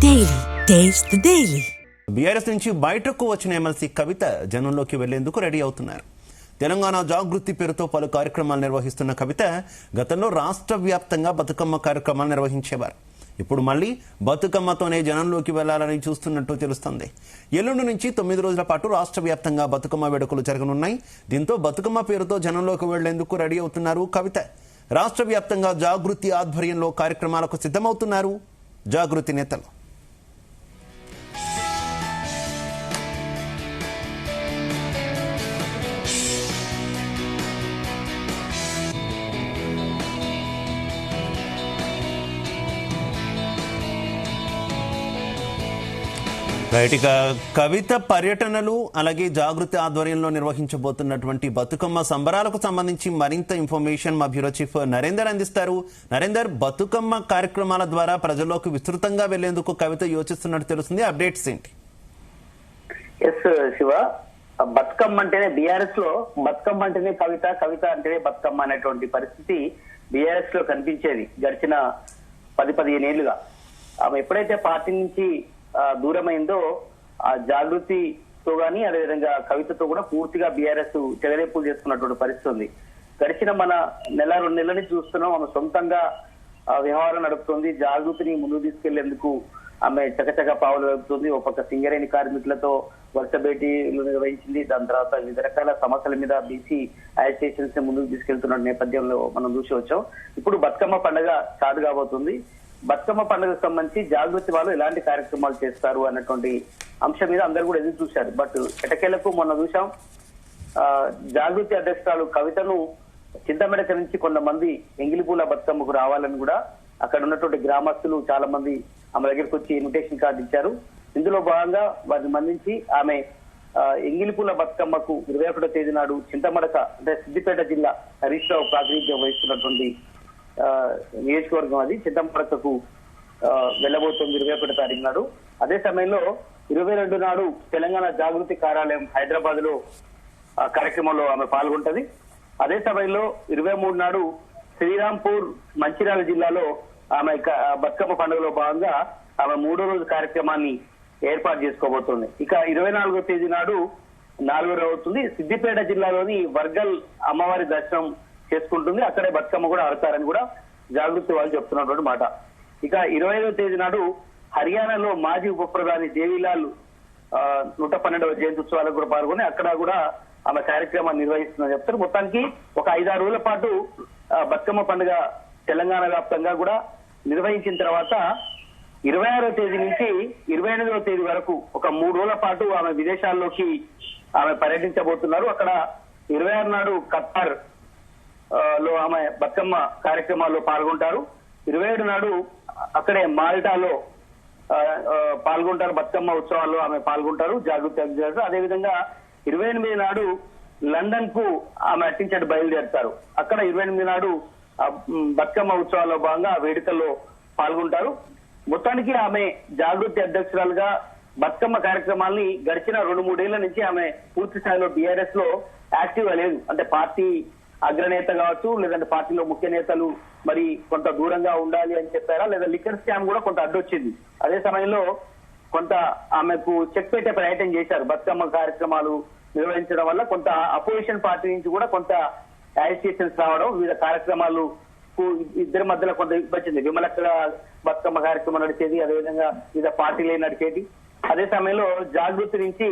Daily. Taste the Daily. BRS నుంచి బయటకు వచ్చిన ఎమ్మెల్సీ కవిత జనంలోకి వెళ్లేందుకు రెడీ అవుతున్నారు. తెలంగాణ జాగృతి పేరుతో పలు కార్యక్రమాలు నిర్వహిస్తున్న కవిత గతంలో రాష్ట్ర వ్యాప్తంగా బతుకమ్మ కార్యక్రమాలు నిర్వహించేవారు. ఇప్పుడు మళ్లీ బతుకమ్మతోనే జనంలోకి వెళ్లాలని చూస్తున్నట్టు తెలుస్తోంది. ఎల్లుండి నుంచి 9 రోజుల పాటు రాష్ట్ర వ్యాప్తంగా బతుకమ్మ వేడుకలు జరగనున్నాయి. దీంతో బతుకమ్మ పేరుతో జనంలోకి వెళ్లేందుకు రెడీ అవుతున్నారు కవిత. రాష్ట్ర వ్యాప్తంగా జాగృతి ఆధ్వర్యంలో కార్యక్రమాలకు సిద్ధమవుతున్నారు జాగృతి నేతలు. బయటిక కవిత పర్యటనలు అలాగే జాగృతి ఆధ్వర్యంలో నిర్వహించబోతున్నటువంటి బతుకమ్మ సంబరాలకు సంబంధించి మరింత ఇన్ఫర్మేషన్ మా బ్యూరో చీఫ్ నరేందర్ అందిస్తారు. నరేందర్, బతుకమ్మ కార్యక్రమాల ద్వారా ప్రజల్లోకి విస్తృతంగా వెళ్లేందుకు కవిత యోచిస్తున్నట్టు తెలుస్తుంది. అప్డేట్స్ ఏంటి? ఎస్ శివ, బతుకమ్మ అంటేనే బీఆర్ఎస్ లో బతుకమ్మ అంటేనే కవిత, కవిత అంటేనే బతుకమ్మ అనేటువంటి పరిస్థితి బీఆర్ఎస్ లో కనిపించేది గడిచిన 10-15 ఏళ్లుగా. ఆమె ఎప్పుడైతే పార్టీ నుంచి దూరమైందో ఆ జాగృతితో గానీ అదేవిధంగా కవితతో కూడా పూర్తిగా బీఆర్ఎస్ చెగరేపులు చేసుకున్నటువంటి పరిస్థితి ఉంది. గడిచిన మన 1-2 నెలల నుంచి చూస్తున్నాం. ఆమె సొంతంగా వ్యవహారం నడుపుతుంది. జాగృతిని ముందుకు తీసుకెళ్లేందుకు ఆమె చకచక పావులు వెళ్తుంది. ఒక పక్క సింగరేణి కార్మికులతో వరుస భేటీలు నిర్వహించింది. దాని తర్వాత వివిధ రకాల సమస్యల మీద బీసీ అసోసియేషన్స్ ని ముందుకు తీసుకెళ్తున్న నేపథ్యంలో మనం చూసి వచ్చాం. ఇప్పుడు బతుకమ్మ పండుగ స్టార్ట్ కాబోతుంది. బతుకమ్మ పండుగకు సంబంధించి జాగృతి వాళ్ళు ఎలాంటి కార్యక్రమాలు చేస్తారు అన్నటువంటి అంశం మీద అందరూ కూడా ఎదురు చూశారు. బట్ ఎటకేలకు మొన్న చూసాం, జాగృతి అధ్యక్షురాలు కవితను చింతమెడక నుంచి కొంతమంది ఎంగిలిపూల బతుకమ్మకు రావాలని కూడా అక్కడ ఉన్నటువంటి గ్రామస్తులు చాలా మంది ఆమె దగ్గరికి వచ్చి ఇన్విటేషన్ కార్డు ఇచ్చారు. ఇందులో భాగంగా వారిని మందించి ఆమె ఎంగిలిపూల బతుకమ్మకు 21వ తేదీ నాడు చింతమడక అంటే సిద్దిపేట జిల్లా హరీష్ రావు ప్రాతినిధ్యం వహిస్తున్నటువంటి నియోజకవర్గం అది చింతమడకకు వెళ్ళబోతుంది 21వ తారీఖు నాడు. అదే సమయంలో 22 నాడు తెలంగాణ జాగృతి కార్యాలయం హైదరాబాద్ లో కార్యక్రమంలో ఆమె పాల్గొంటది. అదే సమయంలో 23 నాడు శ్రీరాంపూర్ మంచిర్యాల జిల్లాలో ఆమె బతుకమ్మ పండుగలో భాగంగా ఆమె 3వ రోజు కార్యక్రమాన్ని ఏర్పాటు చేసుకోబోతుంది. ఇక 24వ తేదీ నాడు 4వ రోజు అవుతుంది. సిద్దిపేట జిల్లాలోని వర్గల్ అమ్మవారి దర్శనం చేసుకుంటుంది. అక్కడే బతుకమ్మ కూడా ఆడతారని కూడా జాగృతి వాళ్ళు చెప్తున్నటువంటి మాట. ఇక 25వ తేదీ నాడు హర్యానాలో మాజీ ఉప ప్రధాని దేవిలాల్ 112వ జయంతి ఉత్సవాలకు కూడా పాల్గొని అక్కడ కూడా ఆమె కార్యక్రమాన్ని నిర్వహిస్తుందని చెప్తారు. మొత్తానికి ఒక 5-6 రోజుల పాటు బతుకమ్మ పండుగ తెలంగాణ వ్యాప్తంగా కూడా నిర్వహించిన తర్వాత 26వ తేదీ నుంచి 28వ తేదీ వరకు ఒక 3 రోజుల పాటు ఆమె విదేశాల్లోకి ఆమె పర్యటించబోతున్నారు. అక్కడ 26 నాడు ఖతార్ లో ఆమె బతుకమ్మ కార్యక్రమాల్లో పాల్గొంటారు. 27 నాడు అక్కడే మాల్టాలో పాల్గొంటారు. బతుకమ్మ ఉత్సవాల్లో ఆమె పాల్గొంటారు జాగృతి అధ్యక్షులు. అదేవిధంగా 28 నాడు లండన్ కు ఆమె అట్టించటి బయలుదేరుతారు. అక్కడ 28 నాడు బతుకమ్మ ఉత్సవాల్లో భాగంగా వేడుకల్లో పాల్గొంటారు. మొత్తానికి ఆమె జాగృతి అధ్యక్షురాలుగా బతుకమ్మ కార్యక్రమాల్ని గడిచిన 2-3 ఏళ్ల నుంచి ఆమె పూర్తి స్థాయిలో బీఆర్ఎస్ లో యాక్టివ్ గా లేదు. అంటే పార్టీ అగ్రనేత కావచ్చు, లేదంటే పార్టీలో ముఖ్య నేతలు మరి కొంత దూరంగా ఉండాలి అని చెప్పారా, లేదా లిక్కర్ స్కామ్ కూడా కొంత అడ్డొచ్చింది. అదే సమయంలో కొంత ఆమెకు చెక్ పెట్టే ప్రయత్నం చేశారు. బతుకమ్మ కార్యక్రమాలు నిర్వహించడం వల్ల కొంత అపోజిషన్ పార్టీ నుంచి కూడా కొంత అసోసియేషన్స్ రావడం, వివిధ కార్యక్రమాలు ఇద్దరి మధ్యలో కొంత వచ్చింది. విమలక్క బతుకమ్మ కార్యక్రమం నడిచేది, అదేవిధంగా వివిధ పార్టీలే నడిచేది. అదే సమయంలో జాగృతి నుంచి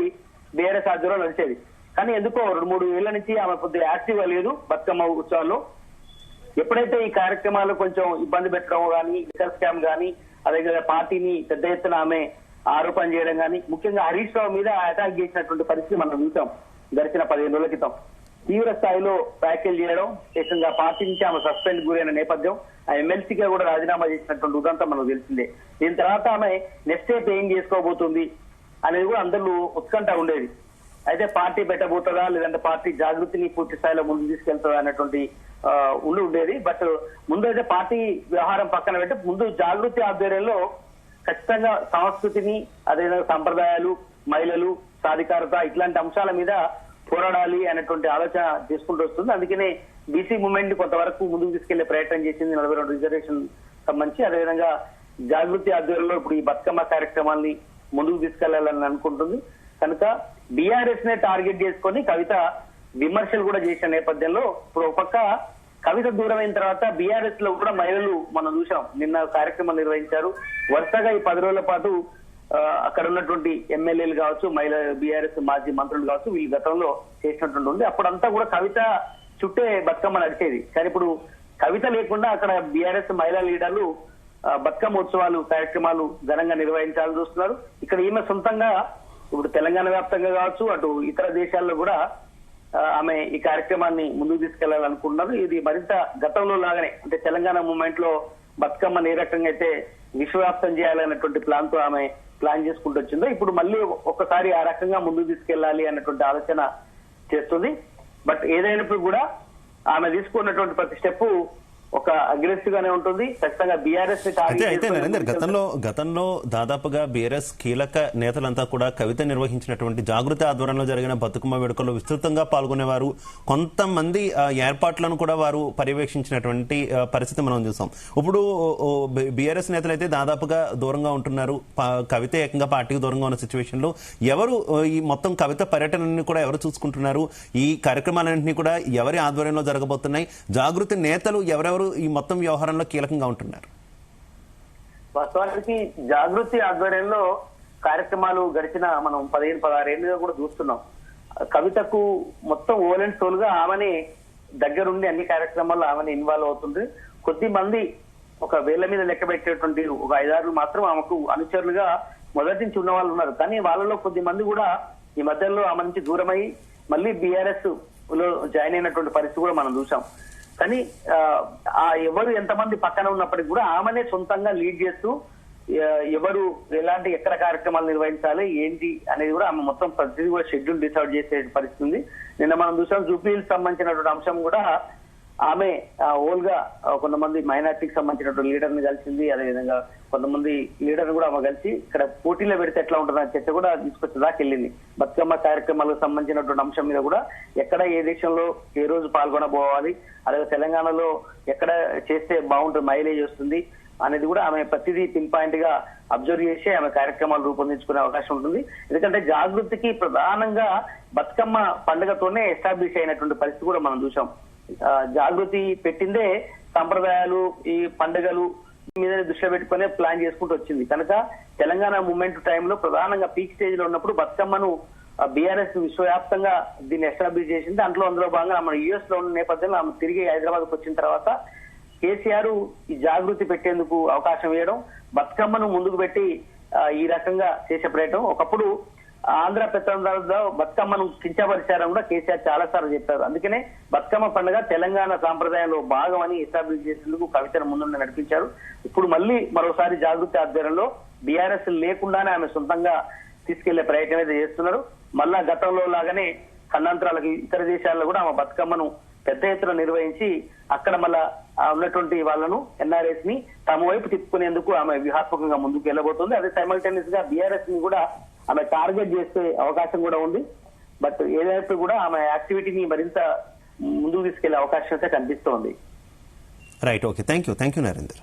బీఆర్ఎస్ ఆధ్వర్యంలో నడిచేది. కానీ ఎందుకో 2-3 ఏళ్ల నుంచి ఆమె కొద్దిగా యాక్టివ్ గా లేదు బతుకమ్మ ఉత్సవాల్లో. ఎప్పుడైతే ఈ కార్యక్రమాలు కొంచెం ఇబ్బంది పెట్టడం కానీ, లిక్కర్ స్కామ్ కానీ, అదే పార్టీని పెద్ద ఎత్తున ఆమె ఆరోపణ చేయడం కానీ, ముఖ్యంగా హరీష్ రావు మీద అటాక్ చేసినటువంటి పరిస్థితి మనం చూసాం గడిచిన 15 రోజుల క్రితం. తీవ్ర స్థాయిలో వ్యాఖ్యలు చేయడం, ఏకంగా పార్టీ నుంచి ఆమె సస్పెండ్ గురైన నేపథ్యం, ఆ ఎమ్మెల్సీగా కూడా రాజీనామా చేసినటువంటి ఉదంతం మనకు తెలిసిందే. దీని తర్వాత ఆమె నెక్స్ట్ స్టెప్ ఏం చేసుకోబోతుంది అనేది కూడా అందరూ ఉత్కంఠ ఉండేది. అయితే పార్టీ పెట్టబోతుందా, లేదంటే పార్టీ జాగృతిని పూర్తి స్థాయిలో ముందు తీసుకెళ్తుందా అనేటువంటి ఉండేది. బట్ ముందు అయితే పార్టీ వ్యవహారం పక్కన పెట్టి ముందు జాగృతి ఆధ్వర్యంలో ఖచ్చితంగా సంస్కృతిని, అదేవిధంగా సంప్రదాయాలు, మహిళలు, సాధికారత ఇట్లాంటి అంశాల మీద పోరాడాలి అనేటువంటి ఆలోచన చేసుకుంటూ వస్తుంది. అందుకనే బీసీ మూవ్మెంట్ కొంతవరకు ముందుకు తీసుకెళ్లే ప్రయత్నం చేసింది 42 రిజర్వేషన్ సంబంధించి. అదేవిధంగా జాగృతి ఆధ్వర్యంలో ఇప్పుడు ఈ బతుకమ్మ కార్యక్రమాన్ని ముందుకు తీసుకెళ్లాలని అనుకుంటుంది. కనుక బీఆర్ఎస్ నే టార్గెట్ చేసుకొని కవిత విమర్శలు కూడా చేసిన నేపథ్యంలో ఇప్పుడు ఒక పక్క కవిత దూరం అయిన తర్వాత బీఆర్ఎస్ లో కూడా మహిళలు మనం చూసాం, నిన్న కార్యక్రమం నిర్వహించారు. వరుసగా ఈ 10 రోజుల పాటు అక్కడ ఉన్నటువంటి ఎమ్మెల్యేలు కావచ్చు, మహిళా బీఆర్ఎస్ మాజీ మంత్రులు కావచ్చు, వీళ్ళు గతంలో చేసినటువంటి ఉంది. అప్పుడంతా కూడా కవిత చుట్టే బతుకమ్మ నడిచేది. కానీ ఇప్పుడు కవిత లేకుండా అక్కడ బీఆర్ఎస్ మహిళా లీడర్లు బతుకమ్మ ఉత్సవాలు కార్యక్రమాలు ఘనంగా నిర్వహించాలని చూస్తున్నారు. ఇక్కడ ఈమె సొంతంగా ఇప్పుడు తెలంగాణ వ్యాప్తంగా కావచ్చు, అటు ఇతర దేశాల్లో కూడా ఆమె ఈ కార్యక్రమాన్ని ముందుకు తీసుకెళ్లాలనుకుంటున్నారు. ఇది మరింత గతంలో లాగానే, అంటే తెలంగాణ మూవ్మెంట్ లో బతుకమ్మని ఏ రకంగా అయితే విశ్వవ్యాప్తం చేయాలనేటువంటి ప్లాన్ తో ఆమె ప్లాన్ చేసుకుంటూ వచ్చిందో, ఇప్పుడు మళ్ళీ ఒక్కసారి ఆ రకంగా ముందుకు తీసుకెళ్లాలి అన్నటువంటి ఆలోచన చేస్తుంది. బట్ ఏదైనప్పుడు కూడా ఆమె తీసుకున్నటువంటి ప్రతి స్టెప్ ఒక అగ్రెసివ్ గానే ఉంటుంది. ఖచ్చితంగా బీఆర్ఎస్ అయితే నరేందర్, గతంలో దాదాపుగా బీఆర్ఎస్ కీలక నేతలంతా కూడా కవిత నిర్వహించినటువంటి జాగృతి ఆధ్వర్యంలో జరిగిన బతుకమ్మ వేడుకల్లో విస్తృతంగా పాల్గొనేవారు. కొంతమంది ఏర్పాట్లను కూడా వారు పర్యవేక్షించినటువంటి పరిస్థితి మనం చూసాం. ఇప్పుడు బీఆర్ఎస్ నేతలు అయితే దాదాపుగా దూరంగా ఉంటున్నారు, కవిత ఏకంగా పార్టీకి దూరంగా ఉన్న సిచ్యువేషన్ లో ఎవరు ఈ మొత్తం కవిత పర్యటనని కూడా ఎవరు చూసుకుంటున్నారు? ఈ కార్యక్రమాలన్నింటినీ కూడా ఎవరి ఆధ్వర్యంలో జరగబోతున్నాయి? జాగృతి నేతలు ఎవరెవరు ఈ మొత్తం వ్యవహారంలో కీలకంగా ఉంటున్నారు? వాస్తవానికి జాగృతి ఆధ్వర్యంలో కార్యక్రమాలు గడిచిన మనం 15-16 ఏళ్ళుగా కూడా చూస్తున్నాం. కవితకు మొత్తం ఓల్ అండ్ సోల్ గా ఆమెని దగ్గరుండి అన్ని కార్యక్రమాల్లో ఆమెని ఇన్వాల్వ్ అవుతుంది. కొద్ది మంది ఒక వేళ్ల మీద లెక్క పెట్టేటువంటి ఒక 5-6 మాత్రం ఆమెకు అనుచరులుగా మొదటి నుంచి ఉన్న వాళ్ళు ఉన్నారు. కానీ వాళ్ళలో కొద్ది మంది కూడా ఈ మధ్యలో ఆమె నుంచి దూరమై మళ్ళీ బీఆర్ఎస్ లో జాయిన్ అయినటువంటి పరిస్థితి కూడా మనం చూసాం. కానీ ఎవరు ఎంతమంది పక్కన ఉన్నప్పటికీ కూడా ఆమెనే సొంతంగా లీడ్ చేస్తూ ఎవరు ఎలాంటి ఎక్కడ కార్యక్రమాలు నిర్వహించాలి ఏంటి అనేది కూడా ఆమె మొత్తం ప్రతిదీ కూడా షెడ్యూల్ డిసైడ్ చేసే పరిస్థితి ఉంది. నిన్న మనం చూసాం జూబ్లీహిల్స్ సంబంధించినటువంటి అంశం కూడా ఆమె ఓల్ గా కొంతమంది మైనార్టీకి సంబంధించినటువంటి లీడర్ ని కలిసింది. అదేవిధంగా కొంతమంది లీడర్ కూడా ఆమె కలిసి ఇక్కడ పోటీలో పెడితే ఎట్లా ఉంటుందన్న చర్చ కూడా తీసుకొచ్చేదాకా వెళ్ళింది. బతుకమ్మ కార్యక్రమాలకు సంబంధించినటువంటి అంశం మీద కూడా ఎక్కడ ఏ దేశంలో ఏ రోజు పాల్గొనబోవాలి, అలాగే తెలంగాణలో ఎక్కడ చేస్తే బాగుంటుంది, మైలేజ్ వస్తుంది అనేది కూడా ఆమె ప్రతిదీ పిన్ పాయింట్ గా అబ్జర్వ్ చేసి ఆమె కార్యక్రమాలు రూపొందించుకునే అవకాశం ఉంటుంది. ఎందుకంటే జాగృతికి ప్రధానంగా బతుకమ్మ పండుగతోనే ఎస్టాబ్లిష్ అయినటువంటి పరిస్థితి కూడా మనం చూసాం. జాగృతి పెట్టిందే సంప్రదాయాలు, ఈ పండుగలు మీద దృష్టి పెట్టుకునే ప్లాన్ చేసుకుంటూ వచ్చింది. కనుక తెలంగాణ మూవ్మెంట్ టైంలో ప్రధానంగా పీక్ స్టేజ్ లో ఉన్నప్పుడు బతుకమ్మను బీఆర్ఎస్ విశ్వవ్యాప్తంగా దీన్ని ఎస్టాబ్లిష్ చేసింది. అందులో భాగంగా మన యుఎస్ లో ఉన్న నేపథ్యంలో ఆమె తిరిగి హైదరాబాద్ కు వచ్చిన తర్వాత కేసీఆర్ ఈ జాగృతి పెట్టేందుకు అవకాశం ఇవ్వడం, బతుకమ్మను ముందుకు పెట్టి ఈ రకంగా చేసే ప్రయత్నం. ఒకప్పుడు ఆంధ్ర పెత్తందారులతో బతుకమ్మను కించపరిచారని కూడా కేసీఆర్ చాలా సార్లు చెప్పారు. అందుకనే బతుకమ్మ పండుగ తెలంగాణ సాంప్రదాయంలో భాగం అని ఎస్టాబ్లిష్ చేసేందుకు కవితను ముందుండి నడిపించారు. ఇప్పుడు మళ్ళీ మరోసారి జాగృతి ఆధ్వర్యంలో బీఆర్ఎస్ లేకుండానే ఆమె సొంతంగా తీసుకెళ్లే ప్రయత్నం అయితే చేస్తున్నారు. మళ్ళా గతంలో లాగానే ఖండాంతరాలకు ఇతర దేశాల్లో కూడా ఆమె బతుకమ్మను పెద్ద ఎత్తున నిర్వహించి అక్కడ మళ్ళా ఉన్నటువంటి వాళ్ళను ఎన్ఆర్ఎస్ ని తమ వైపు తిప్పుకునేందుకు ఆమె వ్యూహాత్మకంగా ముందుకు వెళ్ళబోతుంది. అదే సైమల్టేనియస్ గా బీఆర్ఎస్ ని కూడా ఆమె టార్గెట్ చేసే అవకాశం కూడా ఉంది. బట్ ఏదైతే కూడా ఆమె యాక్టివిటీని మరింత ముందుకు తీసుకెళ్లే అవకాశం అయితే కనిపిస్తోంది. Right, okay, thank you Narender.